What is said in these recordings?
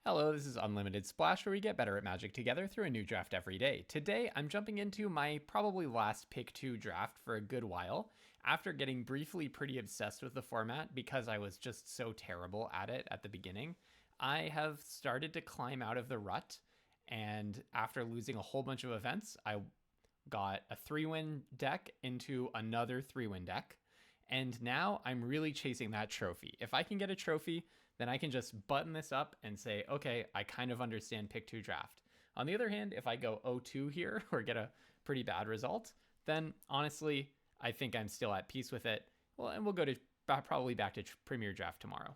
Hello, this is Unlimited Splash, where we get better at Magic together through a new draft every day. Today, I'm jumping into my probably last pick 2 draft for a good while, after getting briefly pretty obsessed with the format because I was just so terrible at it at the beginning. I have started to climb out of the rut, and after losing a whole bunch of events, I got a 3-win deck into another 3-win deck. And now I'm really chasing that trophy. If I can get a trophy, then I can just button this up and say, okay, I kind of understand pick 2 draft. On the other hand, if I go 0-2 here or get a pretty bad result, then honestly, I think I'm still at peace with it. Well, and we'll go to probably back to Premier Draft tomorrow.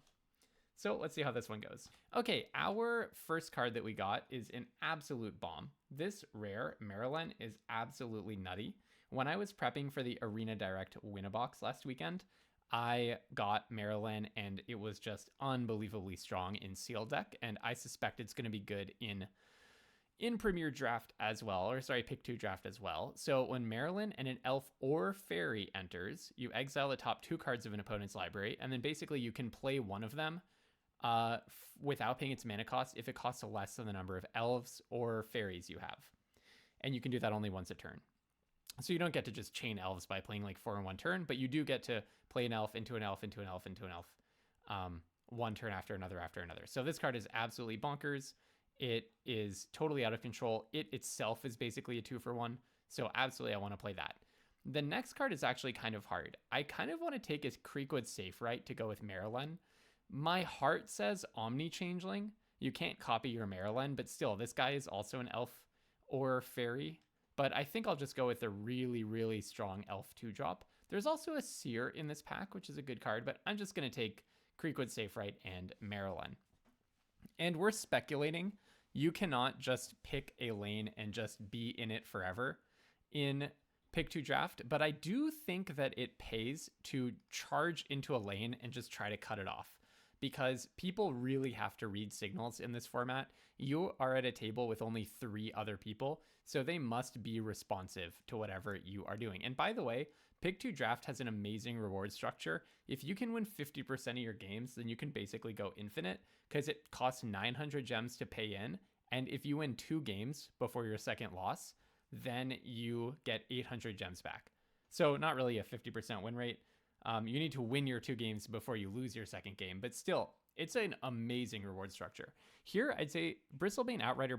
So let's see how this one goes. Okay, our first card that we got is an absolute bomb. This rare, Marilyn, is absolutely nutty. When I was prepping for the Arena Direct Win-A-Box last weekend, I got Marilyn, and it was just unbelievably strong in Seal deck, and I suspect it's going to be good in Premier Draft as well, or sorry, Pick 2 Draft as well. So when Marilyn and an Elf or Fairy enters, you exile the top 2 cards of an opponent's library, and then basically you can play one of them without paying its mana cost if it costs less than the number of elves or fairies you have. And you can do that only once a turn. So you don't get to just chain elves by playing like 4 in one turn, but you do get to play an elf into an elf into an elf into an elf one turn after another after another. So this card is absolutely bonkers. It is totally out of control. It itself is basically a 2-for-1. So absolutely I want to play that. The next card is actually kind of hard. I kind of want to take a Creekwood Safe Right to go with Marilyn. My heart says Omni Changeling. You can't copy your Marilyn, but still, this guy is also an elf or fairy. But I think I'll just go with the really, really strong elf 2-drop. There's also a Seer in this pack, which is a good card, but I'm just going to take Creekwood Safe Right and Marilyn. And we're speculating. You cannot just pick a lane and just be in it forever in Pick 2 Draft, but I do think that it pays to charge into a lane and just try to cut it off, because people really have to read signals in this format. You are at a table with only 3 other people, so they must be responsive to whatever you are doing. And by the way, Pick 2 Draft has an amazing reward structure. If you can win 50% of your games, then you can basically go infinite, because it costs 900 gems to pay in, and if you win 2 games before your second loss, then you get 800 gems back. So not really a 50% win rate. You need to win your 2 games before you lose your second game, but still, it's an amazing reward structure. Here, I'd say Bristlebane Outrider,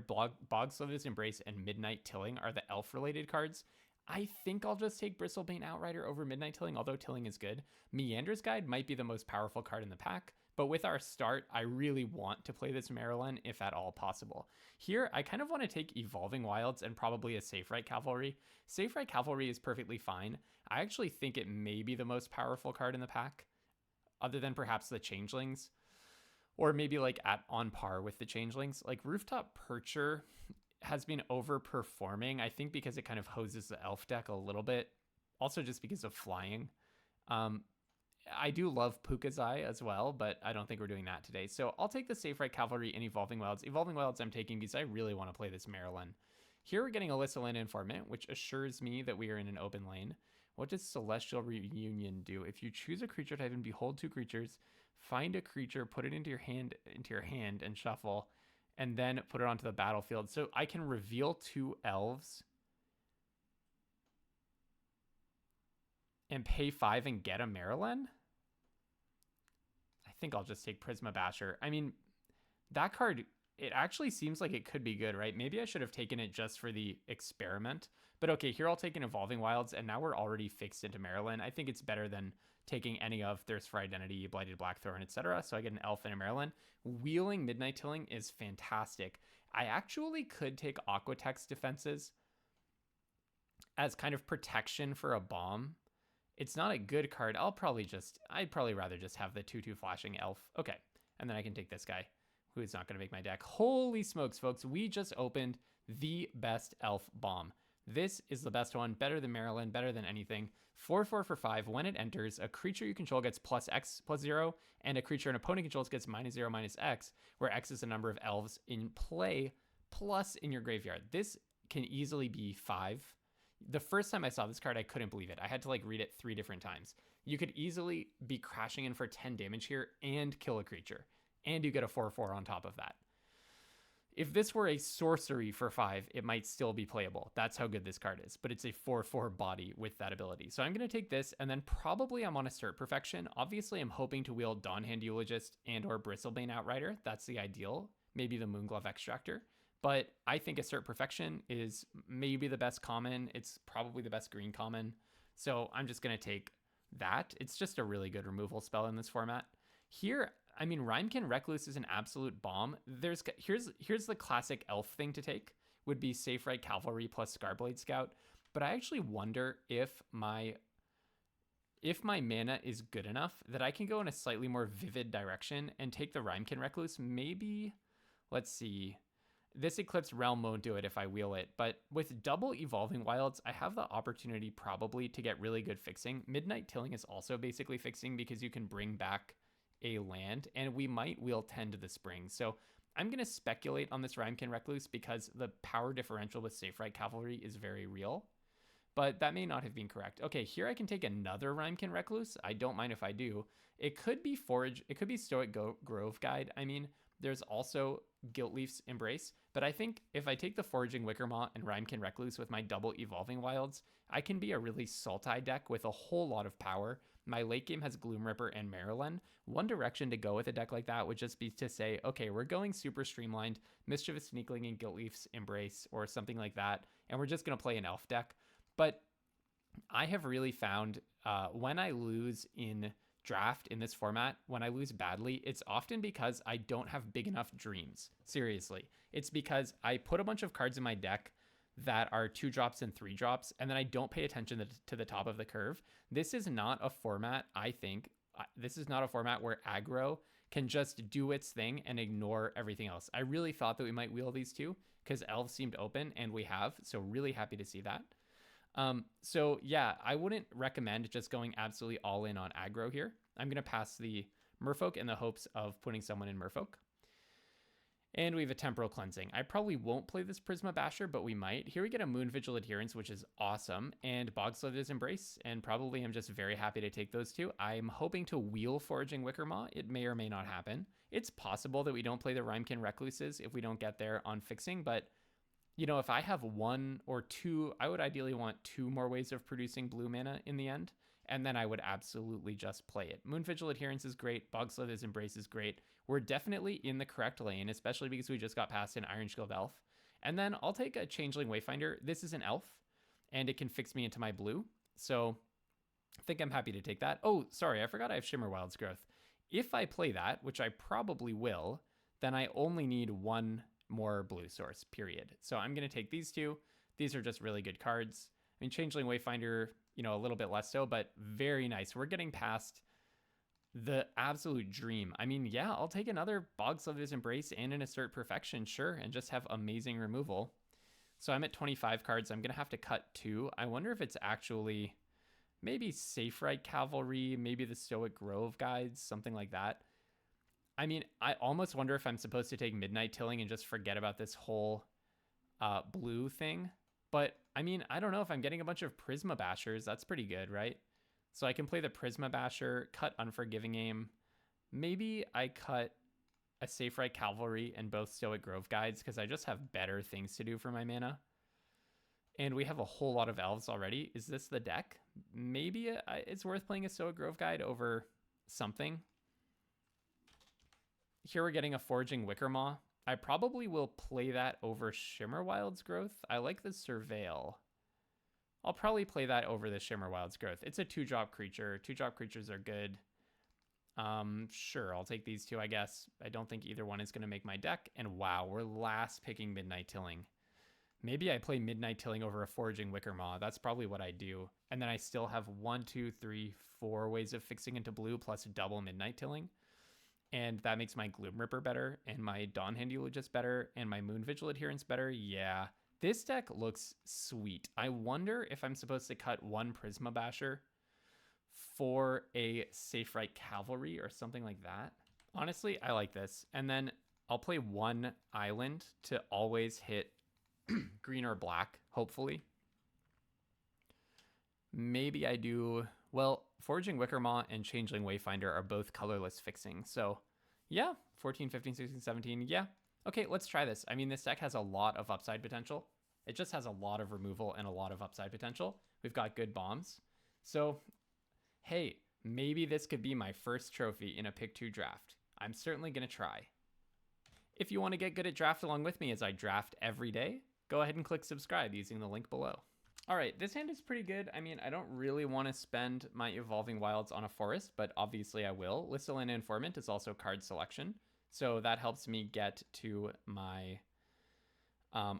Bogslither's Embrace, and Midnight Tilling are the elf-related cards. I think I'll just take Bristlebane Outrider over Midnight Tilling, although Tilling is good. Meander's Guide might be the most powerful card in the pack, but with our start, I really want to play this Marilyn, if at all possible. Here, I kind of want to take Evolving Wilds and probably a Safe Right Cavalry. Safe Right Cavalry is perfectly fine. I actually think it may be the most powerful card in the pack, other than perhaps the Changelings, or maybe like on par with the Changelings. Like Rooftop Percher has been overperforming, I think, because it kind of hoses the elf deck a little bit. Also just because of flying. I do love Puka's Eye as well, but I don't think we're doing that today. So I'll take the Safe Right Cavalry and Evolving Wilds. Evolving Wilds I'm taking because I really want to play this Marilyn. Here we're getting Alyssa Lynn Informant, which assures me that we are in an open lane. What does Celestial Reunion do? If you choose a creature type and behold 2 creatures, find a creature, put it into your hand and shuffle, and then put it onto the battlefield. So I can reveal 2 elves and pay 5 and get a Marilyn? I think I'll just take Prisma Basher. I mean, that card, it actually seems like it could be good, right? Maybe I should have taken it just for the experiment. But okay, here I'll take an Evolving Wilds, and now we're already fixed into Marilyn. I think it's better than taking any of Thirst for Identity, Blighted Blackthorn, etc. So I get an Elf and a Marilyn. Wheeling Midnight Tilling is fantastic. I actually could take Aquatex Defenses as kind of protection for a bomb. It's not a good card. I'd probably rather just have the 2/2 flashing elf. Okay, and then I can take this guy, who is not going to make my deck. Holy smokes, folks. We just opened the best elf bomb. This is the best one, better than Marilyn, better than anything. 4/4 for 5. When it enters, a creature you control gets plus X plus 0, and a creature an opponent controls gets -0 -X, where X is the number of elves in play, plus in your graveyard. This can easily be 5. The first time I saw this card, I couldn't believe it. I had to read it 3 different times. You could easily be crashing in for 10 damage here and kill a creature. And you get a 4/4 on top of that. If this were a sorcery for 5, it might still be playable. That's how good this card is. But it's a 4/4 body with that ability. So I'm going to take this, and then probably I'm on Assert Perfection. Obviously, I'm hoping to wield Dawnhand Eulogist and or Bristlebane Outrider. That's the ideal. Maybe the Moonglove Extractor. But I think Assert Perfection is maybe the best common. It's probably the best green common. So I'm just going to take that. It's just a really good removal spell in this format. Here, I mean, Rhymekin Recluse is an absolute bomb. Here's the classic elf thing to take, would be Safe Right Cavalry plus Scarblade Scout. But I actually wonder if my mana is good enough that I can go in a slightly more vivid direction and take the Rhymekin Recluse. Maybe, let's see. This Eclipse Realm won't do it if I wheel it, but with double Evolving Wilds, I have the opportunity probably to get really good fixing. Midnight Tilling is also basically fixing because you can bring back a land, and we might wheel 10 to the spring. So I'm going to speculate on this Rhymekin Recluse because the power differential with Safe Right Cavalry is very real, but that may not have been correct. Okay, here I can take another Rhymekin Recluse. I don't mind if I do. It could be Forage, it could be Stoic Grove Guide. I mean, there's also Guiltleaf's Embrace, but I think if I take the Foraging Wickermaw and Rhymekin Recluse with my double Evolving Wilds, I can be a really Sultai deck with a whole lot of power. My late game has Gloom Ripper and Marilyn. One direction to go with a deck like that would just be to say, okay, we're going super streamlined, Mischievous Sneakling and Guiltleaf's Embrace or something like that, and we're just going to play an elf deck. But I have really found when I lose in draft in this format, when I lose badly, it's often because I don't have big enough dreams. Seriously. It's because I put a bunch of cards in my deck that are 2-drops and 3-drops, and then I don't pay attention to the top of the curve. This is not a format, I think, this is not a format where aggro can just do its thing and ignore everything else. I really thought that we might wheel these two because elves seemed open, and we have, so really happy to see that. So yeah, I wouldn't recommend just going absolutely all in on aggro here. I'm going to pass the Merfolk in the hopes of putting someone in Merfolk. And we have a Temporal Cleansing. I probably won't play this Prisma Basher, but we might. Here we get a Moon Vigil Adherence, which is awesome, and Bogslither's Embrace, and probably I'm just very happy to take those two. I'm hoping to wheel Foraging Wickermaw. It may or may not happen. It's possible that we don't play the Rhymekin Recluses if we don't get there on fixing, but you know, if I have 1 or 2, I would ideally want 2 more ways of producing blue mana in the end, and then I would absolutely just play it. Moon Vigil Adherence is great. Bogslither's Embrace is great. We're definitely in the correct lane, especially because we just got past an Iron Shield Elf. And then I'll take a Changeling Wayfinder. This is an elf, and it can fix me into my blue, so I think I'm happy to take that. Oh, sorry, I forgot I have Shimmer Wild's Growth. If I play that, which I probably will, then I only need 1 more blue source, period. So I'm going to take these two. These are just really good cards. I mean, Changeling Wayfinder, you know, a little bit less so, but very nice. We're getting past the absolute dream. I mean, yeah, I'll take another Bogslither's Embrace and an Assert Perfection, sure, and just have amazing removal. So I'm at 25 cards. I'm going to have to cut 2. I wonder if it's actually maybe Safe Right Cavalry, maybe the Stoic Grove Guides, something like that. I mean, I almost wonder if I'm supposed to take Midnight Tilling and just forget about this whole blue thing. But, I mean, I don't know if I'm getting a bunch of Prisma Bashers. That's pretty good, right? So I can play the Prisma Basher, cut Unforgiving Aim. Maybe I cut a Safe Right Cavalry and both Stoic Grove Guides because I just have better things to do for my mana. And we have a whole lot of elves already. Is this the deck? Maybe it's worth playing a Stoic Grove Guide over something. Here we're getting a Foraging Wickermaw. I probably will play that over Shimmer Wild's Growth. I like the Surveil. I'll probably play that over the Shimmer Wild's Growth. It's a 2-drop creature. 2-drop creatures are good. Sure, I'll take these two, I guess. I don't think either one is going to make my deck. And wow, we're last picking Midnight Tilling. Maybe I play Midnight Tilling over a Foraging Wickermaw. That's probably what I do. And then I still have 1, 2, 3, 4 ways of fixing into blue plus double Midnight Tilling. And that makes my Gloom Ripper better, and my Dawnhand Eulogist better, and my Moon Vigil Adherence better. Yeah, this deck looks sweet. I wonder if I'm supposed to cut 1 Prisma Basher for a Safe Right Cavalry or something like that. Honestly, I like this. And then I'll play 1 island to always hit green or black, hopefully. Maybe I do... Well, Foraging Wickermaw and Changeling Wayfinder are both colorless fixing. So, yeah, 14, 15, 16, 17. Yeah, Okay, let's try this. I mean, this deck has a lot of upside potential. It just has a lot of removal and a lot of upside potential. We've got good bombs. So, hey, maybe this could be my first trophy in a pick 2 draft. I'm certainly going to try. If you want to get good at draft along with me as I draft every day, go ahead and click subscribe using the link below. All right, this hand is pretty good. I mean, I don't really want to spend my Evolving Wilds on a forest, but obviously I will. Listalina Informant is also card selection, so that helps me get to my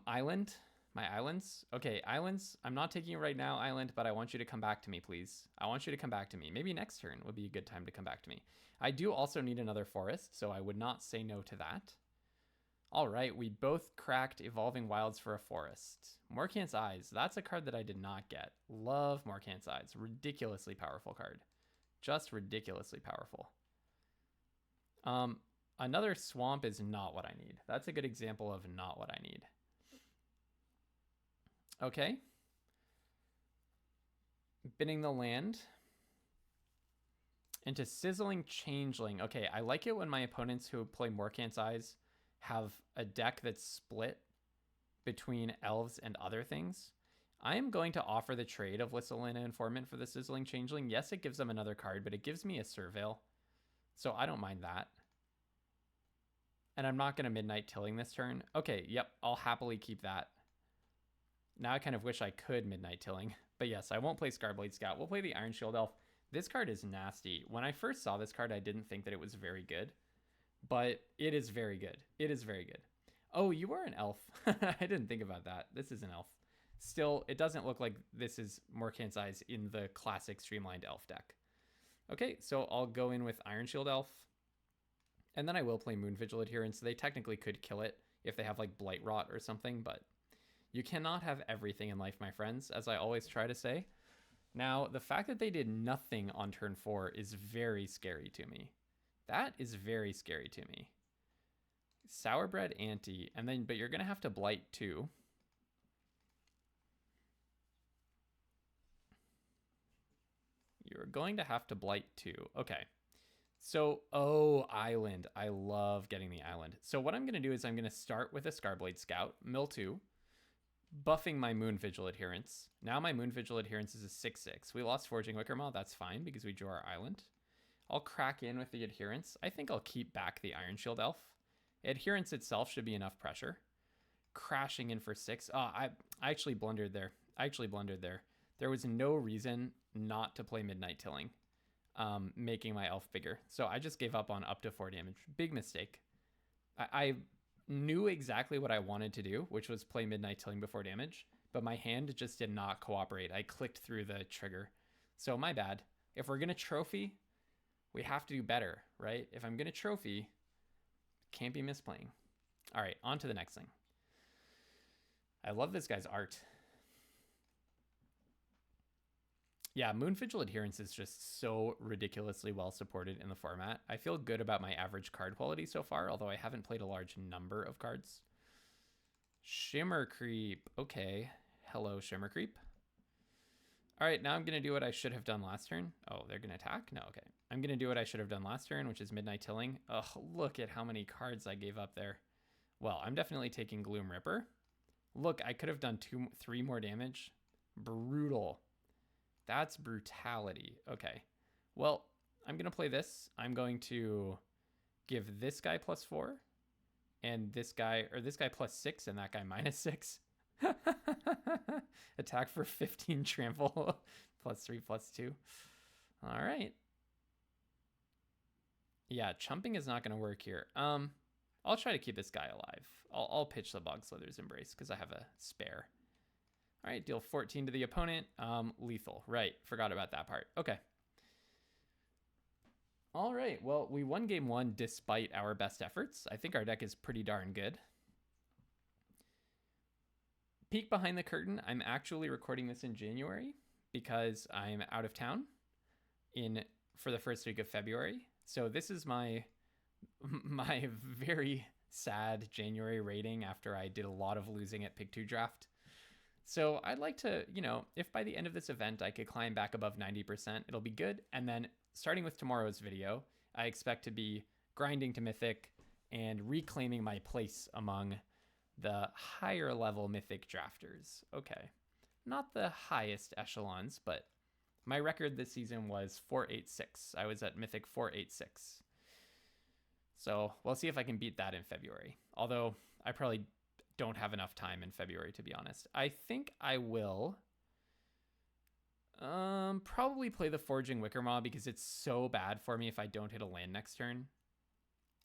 island. My islands? Okay, islands. I'm not taking it right now, island, but I want you to come back to me, please. I want you to come back to me. Maybe next turn would be a good time to come back to me. I do also need another forest, so I would not say no to that. All right, we both cracked Evolving Wilds for a forest. Morkant's Eyes. That's a card that I did not get. Love Morkant's Eyes. Ridiculously powerful card. Just ridiculously powerful. Another swamp is not what I need. That's a good example of not what I need. Okay. Binning the land into Sizzling Changeling. Okay, I like it when my opponents who play Morkant's Eyes have a deck that's split between elves and other things. I am going to offer the trade of Listalina Informant for the Sizzling Changeling. Yes, it gives them another card, but it gives me a Surveil, so I don't mind that. And I'm not going to Midnight Tilling this turn. Okay, yep, I'll happily keep that. Now I kind of wish I could Midnight Tilling, but yes, I won't play Scarblade Scout. We'll play the Iron Shield Elf. This card is nasty. When I first saw this card, I didn't think that it was very good. But it is very good. It is very good. Oh, you are an elf. I didn't think about that. This is an elf. Still, it doesn't look like this is Morkant's Eyes in the classic streamlined elf deck. Okay, so I'll go in with Iron Shield Elf. And then I will play Moon Vigil Adherence. They technically could kill it if they have like Blight Rot or something, but you cannot have everything in life, my friends, as I always try to say. Now, the fact that they did nothing on turn 4 is very scary to me. That is very scary to me. Sourbread Ante, and then, but you're going to have to Blight too. You're going to have to Blight too. Okay. So, oh, Island. I love getting the Island. So what I'm going to do is I'm going to start with a Scarblade Scout, mill 2, buffing my Moon Vigil Adherence. Now my Moon Vigil Adherence is a 6/6. We lost Forging Wickermaw. That's fine because we drew our Island. I'll crack in with the Adherence. I think I'll keep back the Iron Shield Elf. Adherence itself should be enough pressure. Crashing in for 6. Oh, I actually blundered there. There was no reason not to play Midnight Tilling, making my elf bigger. So I just gave up on up to 4 damage. Big mistake. I knew exactly what I wanted to do, which was play Midnight Tilling before damage, but my hand just did not cooperate. I clicked through the trigger. So my bad. If we're going to trophy, we have to do better, right? If I'm going to trophy, can't be misplaying. All right, on to the next thing. I love this guy's art. Yeah, Moon Vigil Adherence is just so ridiculously well supported in the format. I feel good about my average card quality so far, although I haven't played a large number of cards. Shimmer Creep. Okay. Hello, Shimmer Creep. All right, now I'm going to do what I should have done last turn. Oh, they're going to attack? No, okay. I'm going to do what I should have done last turn, which is Midnight Tilling. Ugh, look at how many cards I gave up there. Well, I'm definitely taking Gloom Ripper. Look, I could have done 3 more damage. Brutal. That's brutality. Okay. Well, I'm going to play this. I'm going to give this guy +4 and this guy +6 and that guy -6. Attack for 15 trample +3 +2. All right. Yeah, chumping is not going to work here. I'll try to keep this guy alive. I'll pitch the Bog Slither's Embrace because I have a spare. All right, deal 14 to the opponent. Lethal. Right, forgot about that part. Okay. All right, well, we won game 1 despite our best efforts. I think our deck is pretty darn good. Peek behind the curtain, I'm actually recording this in January because I'm out of town for the first week of February. So this is my very sad January rating after I did a lot of losing at Pick 2 Draft. So I'd like to, if by the end of this event I could climb back above 90%, it'll be good. And then starting with tomorrow's video, I expect to be grinding to Mythic, and reclaiming my place among the higher level mythic drafters. Okay. Not the highest echelons, but my record this season was 486. I was at mythic 486. So we'll see if I can beat that in February. Although I probably don't have enough time in February, to be honest. I think I will probably play the Forging Wickermaw because it's so bad for me if I don't hit a land next turn.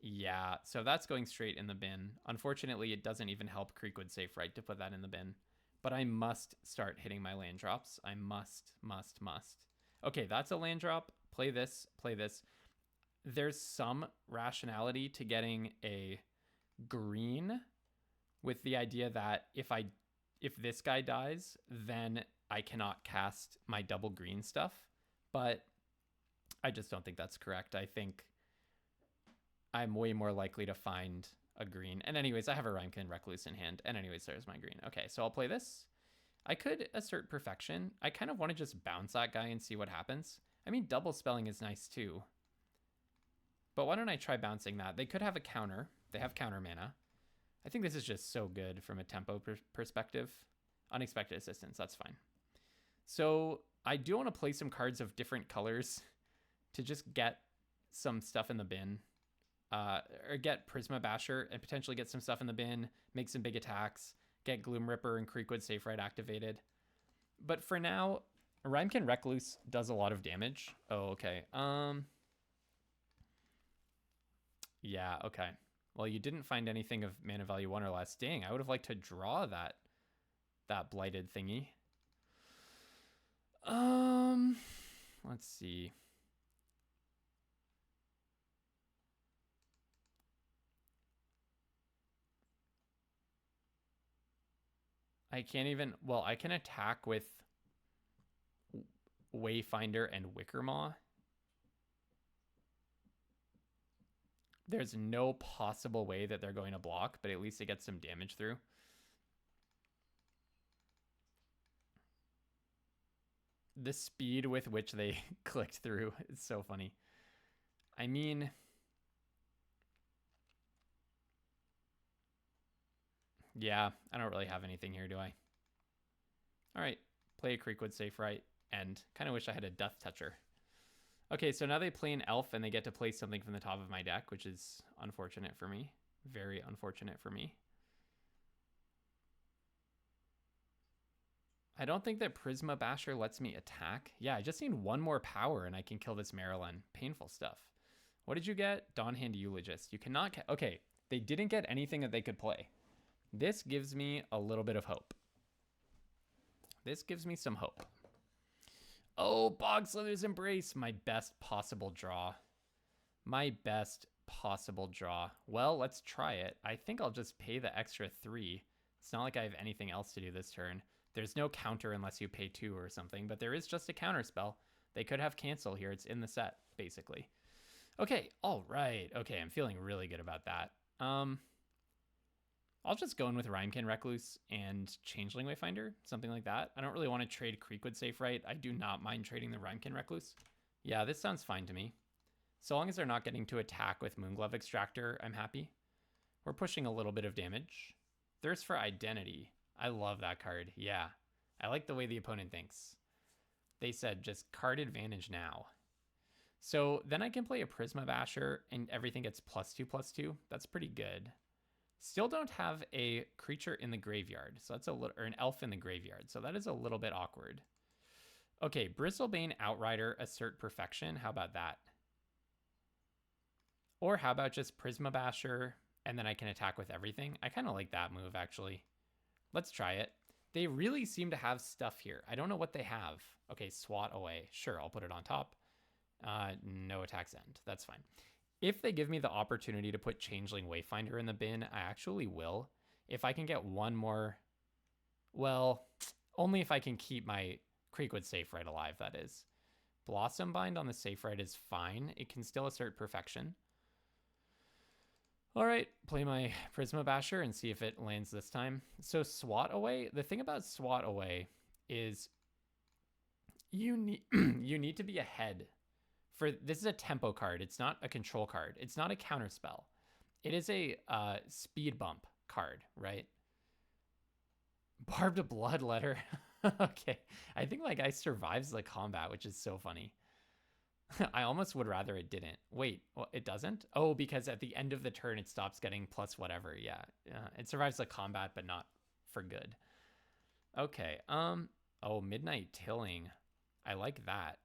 Yeah, so that's going straight in the bin. Unfortunately, it doesn't even help Creekwood Safe Right to put that in the bin. But I must start hitting my land drops. I must. Okay, that's a land drop. Play this, play this. There's some rationality to getting a green with the idea that if this guy dies, then I cannot cast my double green stuff. But I just don't think that's correct. I think I'm way more likely to find a green. And anyways, I have a Rhymekin Recluse in hand. And anyways, there's my green. Okay, so I'll play this. I could assert Perfection. I kind of want to just bounce that guy and see what happens. I mean, double spelling is nice too. But why don't I try bouncing that? They could have a counter. They have counter mana. I think this is just so good from a tempo perspective. Unexpected assistance, that's fine. So I do want to play some cards of different colors to just get some stuff in the bin. Or get Prisma Basher and potentially get some stuff in the bin, make some big attacks, get Gloom Ripper and Creekwood Safe Right activated. But for now, Rhymekin Recluse does a lot of damage. Oh, okay. Yeah, okay. Well, you didn't find anything of mana value 1 or less. Dang, I would have liked to draw that blighted thingy. Let's see. I can't even, well, I can attack with Wayfinder and Wickermaw. There's no possible way that they're going to block, but at least it gets some damage through. The speed with which they clicked through is so funny. I mean, yeah, I don't really have anything here, do I? All right, play a Creekwood Safe Right, and kind of wish I had a Death Toucher. Okay, so now they play an elf and they get to play something from the top of my deck, which is unfortunate for me. Very unfortunate for me. I don't think that Prisma Basher lets me attack. Yeah, I just need one more power and I can kill this Marilyn. Painful stuff. What did you get? Dawnhand Eulogist. You cannot... Okay, they didn't get anything that they could play. This gives me a little bit of hope. This gives me some hope. Oh, Bogslither's Embrace. My best possible draw. My best possible draw. Well, let's try it. I think I'll just pay the extra 3. It's not like I have anything else to do this turn. There's no counter unless you pay 2 or something, but there is just a counter spell. They could have cancel here. It's in the set, basically. Okay, all right. Okay, I'm feeling really good about that. I'll just go in with Rhymekin Recluse and Changeling Wayfinder, something like that. I don't really want to trade Creekwood Safe Right. I do not mind trading the Rhymekin Recluse. Yeah, this sounds fine to me. So long as they're not getting to attack with Moonglove Extractor, I'm happy. We're pushing a little bit of damage. Thirst for Identity. I love that card. Yeah, I like the way the opponent thinks. They said just card advantage now. So then I can play a Prisma Basher and everything gets +2/+2. That's pretty good. Still don't have a creature in the graveyard. So that's a little, or an elf in the graveyard. So that is a little bit awkward. Okay, Bristlebane Outrider, Assert Perfection. How about that? Or how about just Prisma Basher and then I can attack with everything? I kind of like that move, actually. Let's try it. They really seem to have stuff here. I don't know what they have. Okay, Swat Away. Sure, I'll put it on top. No attacks end. That's fine. If they give me the opportunity to put Changeling Wayfinder in the bin, I actually will. If I can get one more... Well, only if I can keep my Creekwood Safe Right alive, that is. Blossom Bind on the Safe Right is fine. It can still assert Perfection. All right, play my Prisma Basher and see if it lands this time. So Swat Away, the thing about Swat Away is you need you need to be ahead. This is a tempo card. It's not a control card. It's not a counter spell. It is a speed bump card, right? Barbed bloodletter. Okay. I think my guy survives the combat, which is so funny. I almost would rather it didn't. Wait, well, it doesn't? Oh, because at the end of the turn, it stops getting plus whatever. Yeah. It survives the combat, but not for good. Okay. Oh, Midnight Tilling. I like that.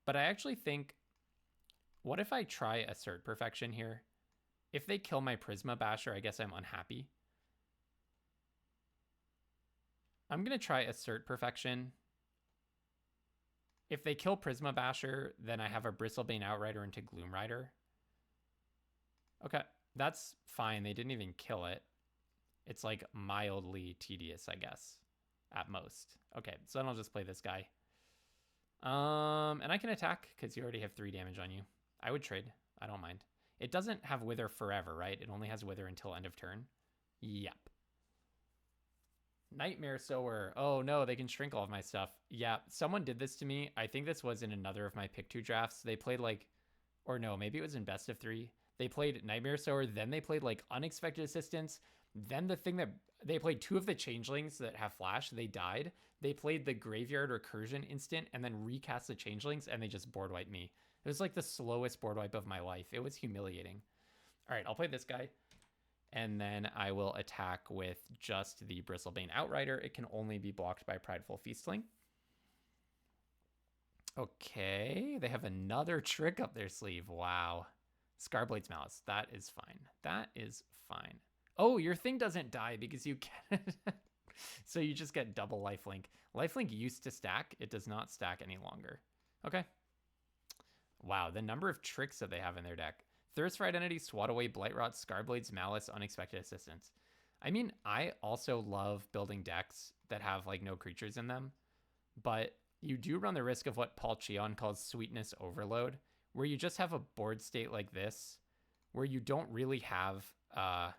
But I actually think, what if I try Assert Perfection here? If they kill my Prisma Basher, I guess I'm unhappy. I'm going to try Assert Perfection. If they kill Prisma Basher, then I have a Bristlebane Outrider into Gloom Rider. Okay, that's fine. They didn't even kill it. It's like mildly tedious, I guess, at most. Okay, so then I'll just play this guy. And I can attack because you already have 3 damage on you. I would trade. I don't mind. It doesn't have Wither forever, right? It only has Wither until end of turn. Yep. Nightmare Sower. Oh no, they can shrink all of my stuff. Yeah, someone did this to me. I think this was in another of my pick 2 drafts. They played like, or no, maybe it was in best of 3. They played Nightmare Sower, then they played like Unexpected Assistance. Then the thing that they played 2 of the changelings that have flash, they died. They played the Graveyard Recursion instant and then recast the changelings and they just board wiped me. It was like the slowest board wipe of my life. It was humiliating. All right, I'll play this guy. And then I will attack with just the Bristlebane Outrider. It can only be blocked by Prideful Feastling. Okay, they have another trick up their sleeve. Wow. Scarblade's Malice. That is fine. That is fine. Oh, your thing doesn't die because you can. So you just get double lifelink. Lifelink used to stack. It does not stack any longer. Okay. Wow, the number of tricks that they have in their deck. Thirst for Identity, Swat Away, Blightrot, Scarblade's Malice, Unexpected Assistance. I mean, I also love building decks that have like no creatures in them, but you do run the risk of what Paul Cheon calls sweetness overload, where you just have a board state like this, where you don't really have that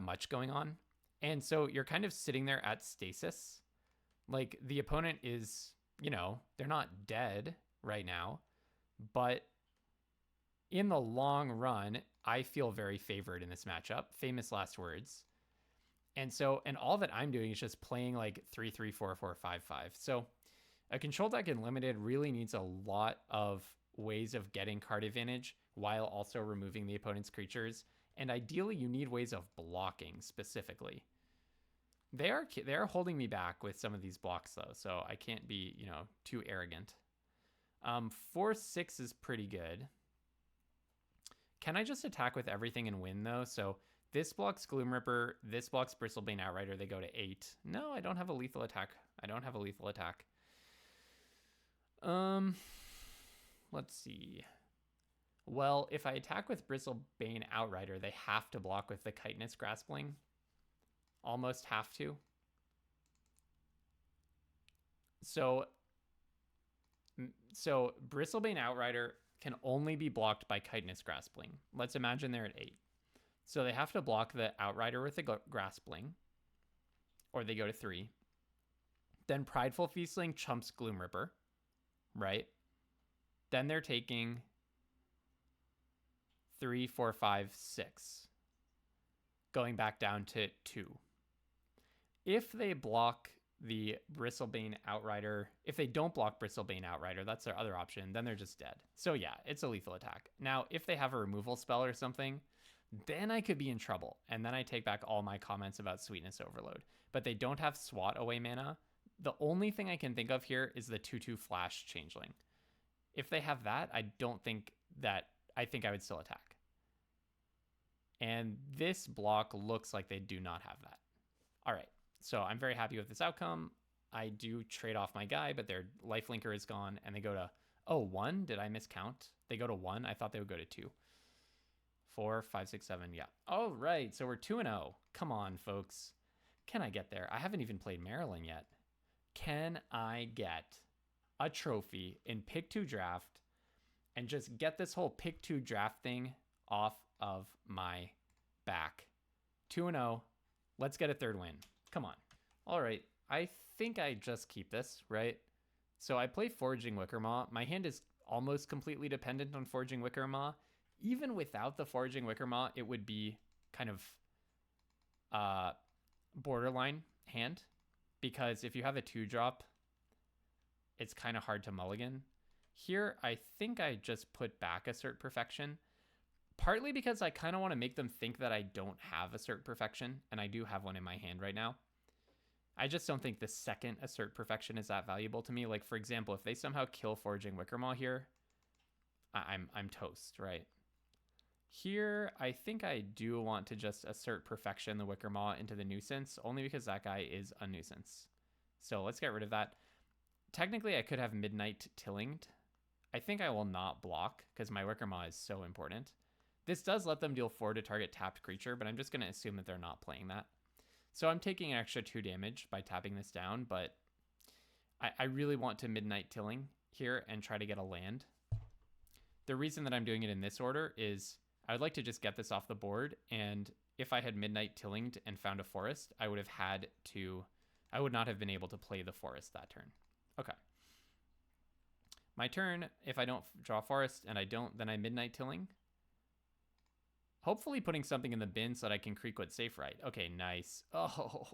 much going on. And so you're kind of sitting there at stasis. Like the opponent is, you know, they're not dead right now, but in the long run, I feel very favored in this matchup. Famous last words. And so, and all that I'm doing is just playing like 3-3, 4-4, 5-5. So a control deck in limited really needs a lot of ways of getting card advantage while also removing the opponent's creatures. And ideally, you need ways of blocking specifically. They are holding me back with some of these blocks though, so I can't be, you know, too arrogant. 4-6 is pretty good. Can I just attack with everything and win though? So this blocks Gloom Ripper, this blocks Bristlebane Outrider, they go to 8. No, I don't have a lethal attack. I don't have a lethal attack. Let's see. Well, if I attack with Bristlebane Outrider, they have to block with the Chitinous Graspling. Almost have to. So Bristlebane Outrider can only be blocked by Chitinous Graspling. Let's imagine they're at 8. So they have to block the Outrider with the Graspling, or they go to 3. Then Prideful Feastling chumps Gloom Ripper, right? Then they're taking 3, 4, 5, 6. Going back down to 2. If they block the Bristlebane Outrider, if they don't block Bristlebane Outrider, that's their other option, then they're just dead. So yeah, it's a lethal attack. Now, if they have a removal spell or something, then I could be in trouble. And then I take back all my comments about Sweetness Overload. But they don't have Swat Away mana. The only thing I can think of here is the 2/2 Flash Changeling. If they have that, I think I would still attack. And this block looks like they do not have that. All right. So I'm very happy with this outcome. I do trade off my guy, but their lifelinker is gone, and they go to, 1? Did I miscount? They go to 1? I thought they would go to 2. 4, 5, 6, 7, yeah. All right, so we're 2-0. Come on, folks. Can I get there? I haven't even played Maryland yet. Can I get a trophy in pick 2 draft and just get this whole pick 2 draft thing off of my back? 2-0. Let's get a 3rd win. Come on. All right. I think I just keep this, right? So I play Foraging Wickermaw. My hand is almost completely dependent on Foraging Wickermaw. even without the Foraging Wickermaw, it would be kind of borderline hand, because if you have a 2-drop, it's kind of hard to mulligan. Here, I think I just put back Assert Perfection, partly because I kind of want to make them think that I don't have Assert Perfection, and I do have one in my hand right now. I just don't think the second Assert Perfection is that valuable to me. Like, for example, if they somehow kill Foraging Wickermaw here, I'm toast, right? Here, I think I do want to just Assert Perfection the Wickermaw into the Nuisance, only because that guy is a nuisance. So let's get rid of that. Technically, I could have Midnight Tillinged. I think I will not block, because my Wickermaw is so important. This does let them deal 4 to target tapped creature, but I'm just going to assume that they're not playing that. So I'm taking an extra 2 damage by tapping this down, but I really want to Midnight Tilling here and try to get a land. The reason that I'm doing it in this order is I would like to just get this off the board, and if I had Midnight Tillinged and found a forest, I would not have been able to play the forest that turn. Okay. My turn, if I don't draw forest and I don't, then I Midnight Tilling. Hopefully putting something in the bin so that I can Creekwood Safe Right. Okay, nice. Oh.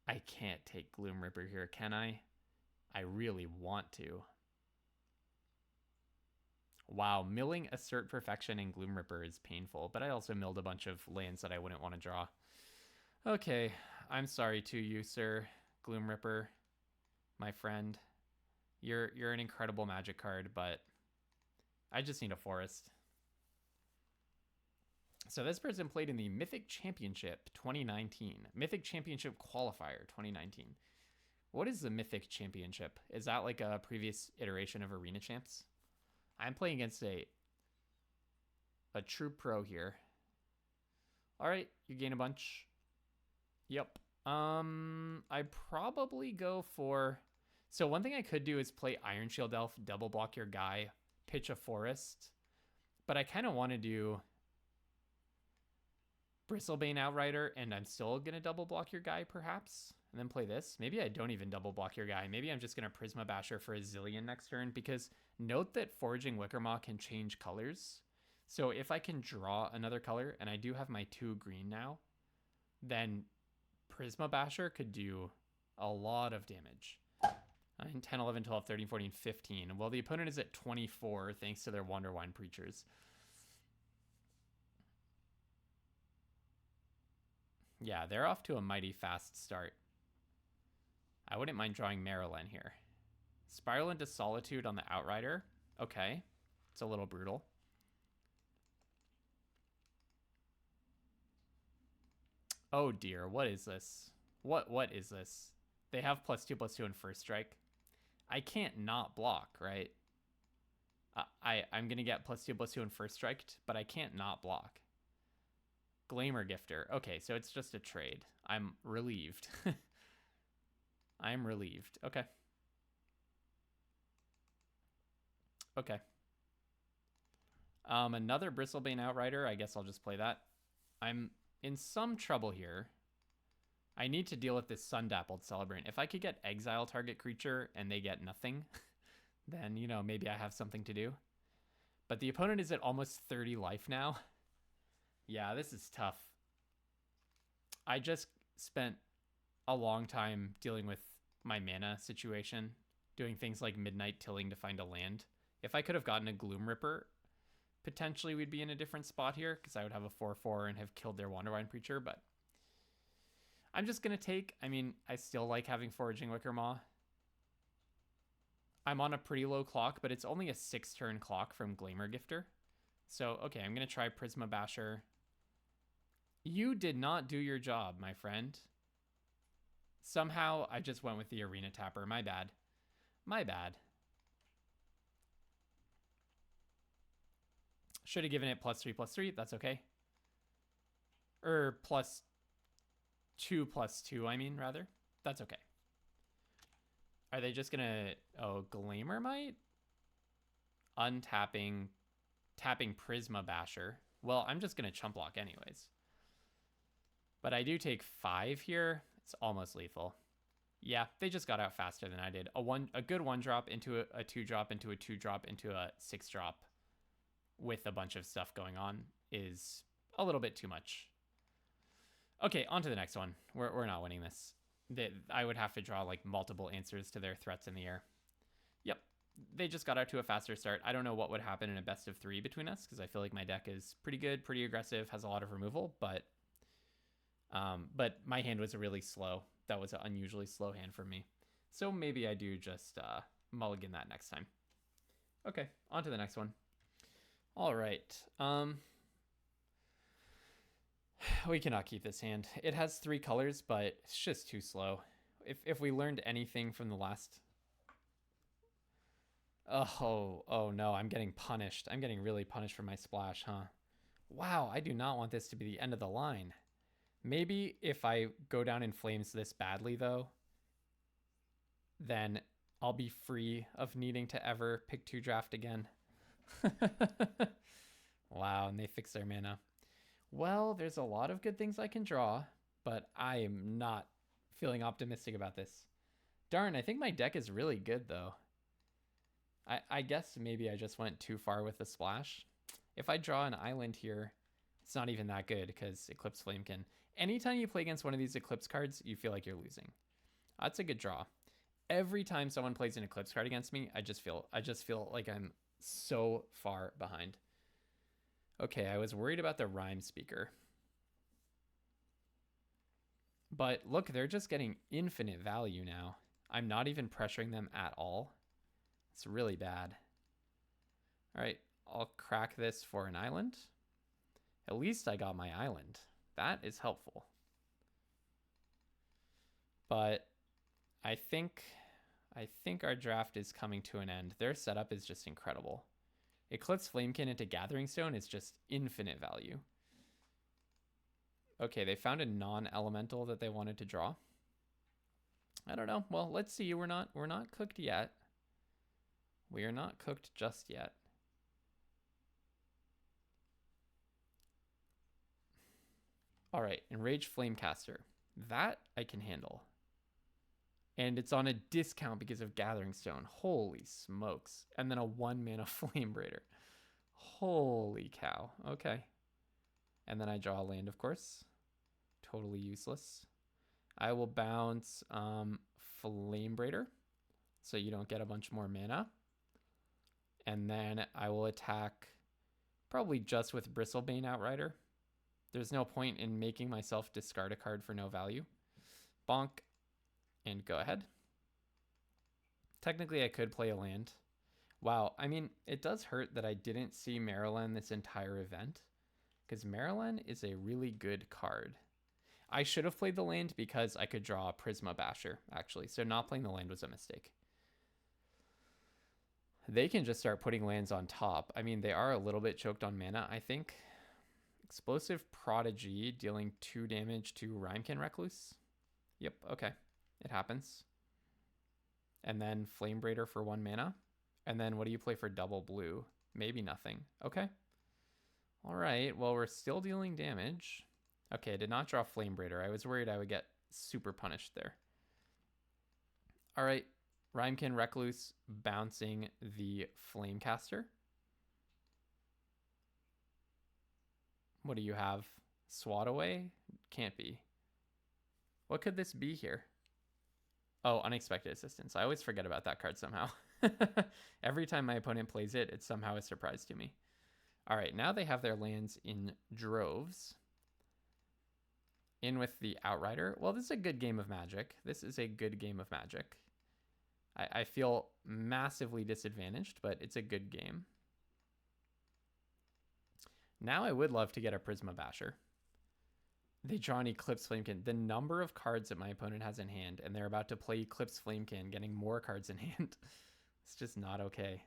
I can't take Gloom Ripper here, can I? I really want to. Wow, milling Assert Perfection and Gloom Ripper is painful, but I also milled a bunch of lands that I wouldn't want to draw. Okay, I'm sorry to you, sir. Gloom Ripper, my friend. You're an incredible Magic card, but I just need a forest. So this person played in the Mythic Championship 2019. Mythic Championship Qualifier 2019. What is the Mythic Championship? Is that like a previous iteration of Arena Champs? I'm playing against a true pro here. All right, you gain a bunch. Yep. I probably go for... So one thing I could do is play Iron Shield Elf, double block your guy, pitch a forest. But I kind of want to do Bristlebane Outrider, and I'm still going to double block your guy, perhaps. And then play this. Maybe I don't even double block your guy. Maybe I'm just going to Prisma Basher for a zillion next turn, because note that Foraging Wickermaw can change colors. So if I can draw another color, and I do have my 2 green now, then Prisma Basher could do a lot of damage. 9, 10, 11, 12, 13, 14, 15. Well, the opponent is at 24 thanks to their Wonderwine Preachers. Yeah, they're off to a mighty fast start. I wouldn't mind drawing Marilyn here. Spiral into Solitude on the Outrider. Okay. It's a little brutal. Oh dear, what is this? What is this? They have +2/+2 in first strike. I can't not block, right? I'm going to get +2/+2 in first strike, but I can't not block. Glamour Gifter. Okay, so it's just a trade. I'm relieved. I'm relieved. Okay. Okay. Another Bristlebane Outrider. I guess I'll just play that. I'm in some trouble here. I need to deal with this Sun-Dappled Celebrant. If I could get exile target creature and they get nothing, then, you know, maybe I have something to do. But the opponent is at almost 30 life now. Yeah, this is tough. I just spent a long time dealing with my mana situation, doing things like Midnight Tilling to find a land. If I could have gotten a Gloom Ripper, potentially we'd be in a different spot here, because I would have a 4/4 and have killed their Wonderwine Preacher, but I'm just going to take... I mean, I still like having Foraging Wickermaw. I'm on a pretty low clock, but it's only a 6-turn clock from Glamour Gifter. So, okay, I'm going to try Prisma Basher. You did not do your job, my friend. Somehow, I just went with the Arena Tapper. My bad. My bad. Should have given it +3/+3. That's okay. Or +2/+2, I mean, rather. That's okay. Are they just gonna... Oh, Glamour Might? Untapping... Tapping Prisma Basher. Well, I'm just gonna chump block anyways. But I do take 5 here. It's almost lethal. Yeah, they just got out faster than I did. A good 1-drop into a 2-drop into a 2-drop into a 6-drop with a bunch of stuff going on is a little bit too much. Okay, on to the next one. We're not winning this. I would have to draw like multiple answers to their threats in the air. Yep, they just got out to a faster start. I don't know what would happen in a best of 3 between us because I feel like my deck is pretty good, pretty aggressive, has a lot of removal, but my hand was really slow. That was an unusually slow hand for me. So maybe I do just mulligan that next time. Okay, on to the next one. All right. We cannot keep this hand. It has 3 colors, but it's just too slow. If we learned anything from the last... Oh no, I'm getting punished. I'm getting really punished for my splash, huh? Wow, I do not want this to be the end of the line. Maybe if I go down in flames this badly, though, then I'll be free of needing to ever pick 2 draft again. Wow, and they fix their mana. Well, there's a lot of good things I can draw, but I am not feeling optimistic about this. Darn, I think my deck is really good, though. I guess maybe I just went too far with the splash. If I draw an island here, it's not even that good because Eclipse Flamekin. Anytime you play against one of these Eclipse cards, you feel like you're losing. That's a good draw. Every time someone plays an Eclipse card against me, I just feel like I'm so far behind. Okay, I was worried about the Rhyme Speaker. But look, they're just getting infinite value now. I'm not even pressuring them at all. It's really bad. All right, I'll crack this for an island. At least I got my island. That is helpful. But I think our draft is coming to an end. Their setup is just incredible. Eclipse Flamekin into Gathering Stone is just infinite value. Okay, they found a non-elemental that they wanted to draw. I don't know. Well, let's see. We're not cooked yet. We are not cooked just yet. All right, Enraged Flamecaster. That I can handle. And it's on a discount because of Gathering Stone. Holy smokes. And then a 1-mana Flame Raider. Holy cow. Okay. And then I draw a land, of course. Totally useless. I will bounce Flame Raider so you don't get a bunch more mana. And then I will attack probably just with Bristlebane Outrider. There's no point in making myself discard a card for no value. Bonk. And go ahead. Technically, I could play a land. Wow, I mean, it does hurt that I didn't see Maryland this entire event, because Maryland is a really good card. I should have played the land because I could draw a Prisma Basher, actually, so not playing the land was a mistake. They can just start putting lands on top. I mean, they are a little bit choked on mana, I think. Explosive Prodigy, dealing 2 damage to Rhymekin Recluse. Yep, okay. It happens. And then Flame Raider for 1 mana. And then what do you play for double blue? Maybe nothing. Okay. All right. Well, we're still dealing damage. Okay, I did not draw Flame Raider. I was worried I would get super punished there. All right. Rhymekin Recluse bouncing the Flamecaster. What do you have? Swat Away? Can't be. What could this be here? Oh, Unexpected Assistance. I always forget about that card somehow. Every time my opponent plays it, it's somehow a surprise to me. All right, now they have their lands in droves. In with the Outrider. Well, this is a good game of Magic. This is a good game of Magic. I feel massively disadvantaged, but it's a good game. Now I would love to get a Prisma Basher. They draw an Eclipse Flamekin. The number of cards that my opponent has in hand, and they're about to play Eclipse Flamekin, getting more cards in hand. It's just not okay.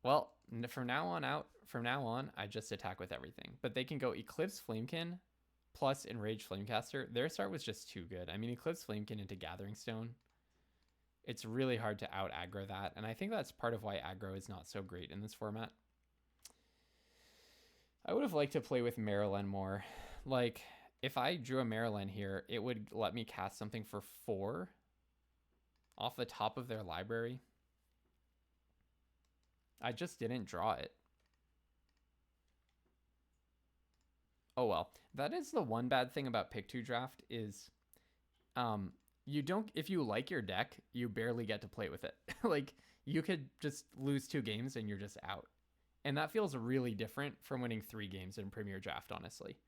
Well, from now on, I just attack with everything. But they can go Eclipse Flamekin plus Enraged Flamecaster. Their start was just too good. I mean, Eclipse Flamekin into Gathering Stone. It's really hard to out-aggro that, and I think that's part of why aggro is not so great in this format. I would have liked to play with Maryland more. Like, If I drew a Maryland here, it would let me cast something for 4 off the top of their library. I just didn't draw it. Oh well. That is the one bad thing about pick 2 draft is you don't, if you like your deck, you barely get to play with it. Like you could just lose 2 games and you're just out. And that feels really different from winning 3 games in Premier Draft, honestly.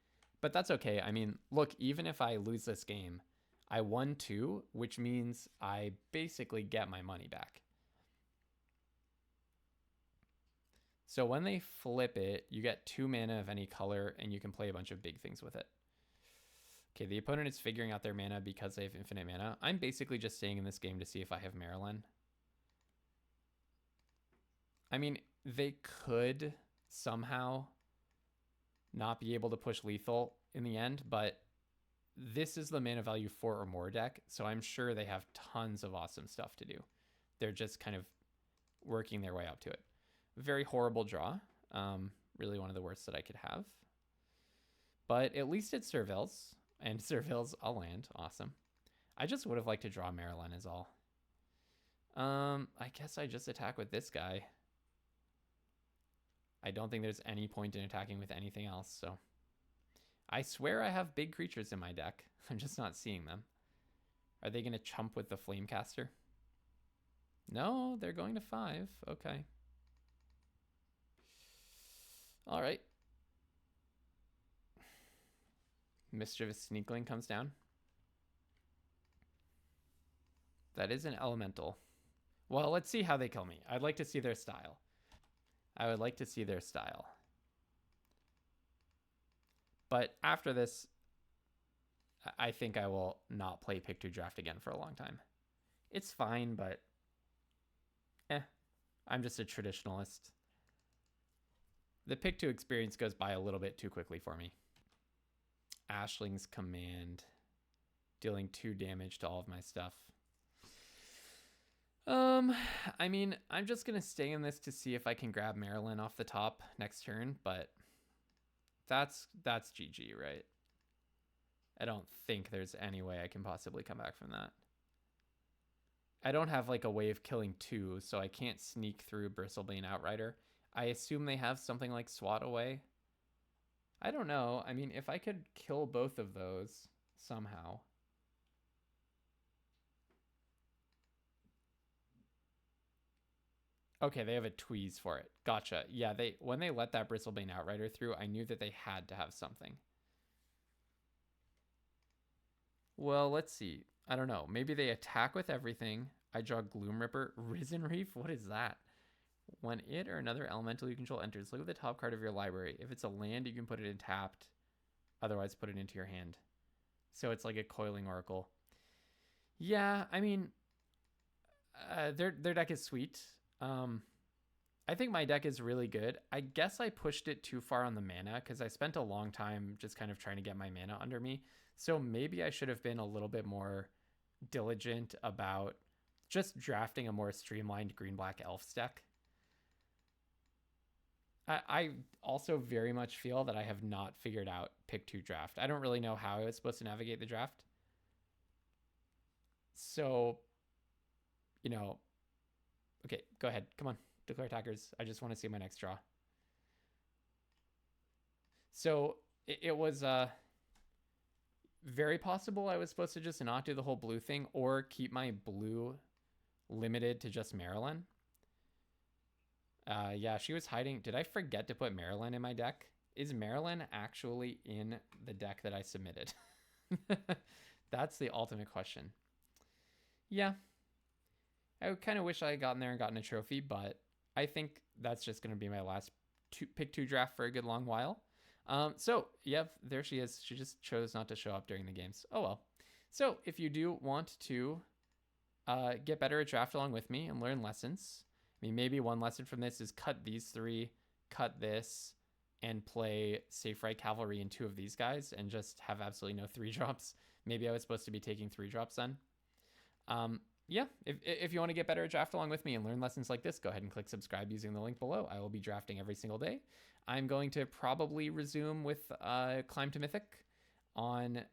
But that's okay. I mean, look, even if I lose this game, I won 2, which means I basically get my money back. So when they flip it, you get 2 mana of any color, and you can play a bunch of big things with it. Okay, the opponent is figuring out their mana because they have infinite mana. I'm basically just staying in this game to see if I have Marilyn. I mean, they could somehow not be able to push lethal in the end, but this is the mana value 4 or more deck, so I'm sure they have tons of awesome stuff to do. They're just kind of working their way up to it. Very horrible draw. Really one of the worst that I could have. But at least it surveils, and surveils a land. Awesome. I just would have liked to draw Marilyn is all. I guess I just attack with this guy. I don't think there's any point in attacking with anything else, so. I swear I have big creatures in my deck. I'm just not seeing them. Are they going to chump with the Flamecaster? No, they're going to 5. Okay. All right. Mischievous Sneakling comes down. That is an elemental. Well, let's see how they kill me. I'd like to see their style. I would like to see their style. But after this, I think I will not play pick 2 draft again for a long time. It's fine, but I'm just a traditionalist. The pick 2 experience goes by a little bit too quickly for me. Ashling's Command, dealing 2 damage to all of my stuff. I mean, I'm just gonna stay in this to see if I can grab Marilyn off the top next turn, but that's GG, right? I don't think there's any way I can possibly come back from that. I don't have like a way of killing 2, so I can't sneak through Bristlebane Outrider. I assume they have something like Swat Away. I don't know. I mean, if I could kill both of those somehow. Okay, they have a Tweeze for it. Gotcha. Yeah, when they let that Bristlebane Outrider through, I knew that they had to have something. Well, let's see. I don't know. Maybe they attack with everything. I draw Gloom Ripper. Risen Reef? What is that? When it or another elemental you control enters, look at the top card of your library. If it's a land, you can put it in tapped. Otherwise, put it into your hand. So it's like a Coiling Oracle. Yeah, I mean, their deck is sweet. I think my deck is really good. I guess I pushed it too far on the mana because I spent a long time just kind of trying to get my mana under me. So maybe I should have been a little bit more diligent about just drafting a more streamlined green-black elf deck. I also very much feel that I have not figured out pick 2 draft. I don't really know how I was supposed to navigate the draft. So, you know, okay, go ahead. Come on, declare attackers. I just want to see my next draw. So it was very possible I was supposed to just not do the whole blue thing or keep my blue limited to just Marilyn. Yeah, she was hiding. Did I forget to put Marilyn in my deck? Is Marilyn actually in the deck that I submitted? That's the ultimate question. Yeah. I kind of wish I had gotten there and gotten a trophy, but I think that's just going to be my last pick 2 draft for a good long while. So, yep, there she is. She just chose not to show up during the games. Oh, well. So, if you do want to get better at draft along with me and learn lessons, I mean, maybe one lesson from this is cut these 3, cut this, and play Safe Right Cavalry in 2 of these guys and just have absolutely no 3-drops. Maybe I was supposed to be taking 3-drops then. Yeah, if you want to get better at draft along with me and learn lessons like this, go ahead and click subscribe using the link below. I will be drafting every single day. I'm going to probably resume with Climb to Mythic on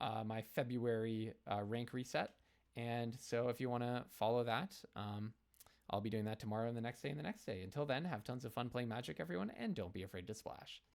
my February rank reset. And so if you want to follow that, I'll be doing that tomorrow and the next day and the next day. Until then, have tons of fun playing Magic, everyone, and don't be afraid to splash.